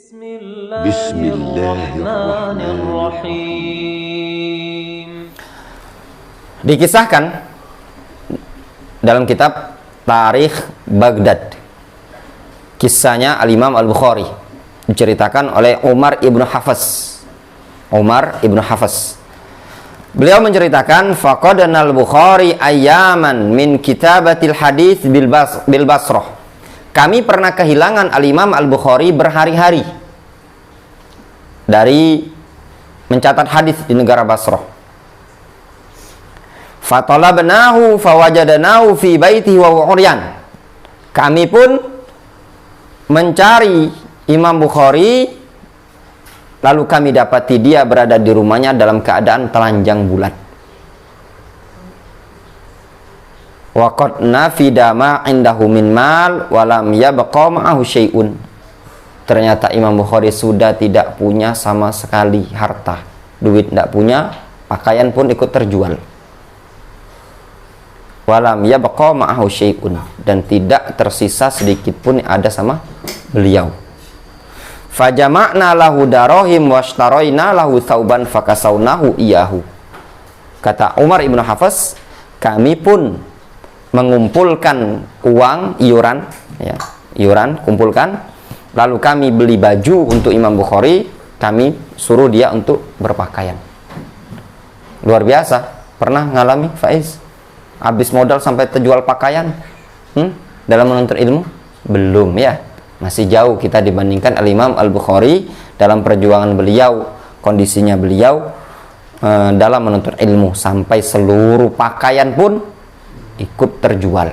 Bismillahirrahmanirrahim. Dikisahkan dalam kitab Tarikh Baghdad, kisahnya Al-Imam Al-Bukhari, diceritakan oleh Umar ibnu Hafs. Beliau menceritakan, faqadana Al-Bukhari ayyaman min kitabatil hadits bil Basrah. Kami pernah kehilangan Al-Imam Al-Bukhari berhari-hari dari mencatat hadis di negara Basrah. Fatalabnahu fawajadnahu fi baitihi wa uryan. Kami pun mencari Imam Bukhari, lalu kami dapati dia berada di rumahnya dalam keadaan telanjang bulat. Wa qad nafida ma indahu min mal wa lam yabqa ma'ahu syai'un. Ternyata Imam Bukhari sudah tidak punya sama sekali harta, duit tidak punya, pakaian pun ikut terjual. Wa lam yabqa ma'ahu syai'un, dan tidak tersisa sedikit pun yang ada sama beliau. Fajama'na lahu darahim washtaraina lahu thauban fakasaunahu iyahu. Kata Umar ibnu Hafs, kami pun mengumpulkan uang iuran, kumpulkan, lalu kami beli baju untuk Imam Bukhari, kami suruh dia untuk berpakaian. Luar biasa. Pernah ngalami, Faiz? Habis modal sampai terjual pakaian dalam menuntut ilmu? Belum ya, masih jauh kita dibandingkan Al-Imam Al-Bukhari dalam perjuangan beliau, kondisinya beliau dalam menuntut ilmu, sampai seluruh pakaian pun ikut terjual.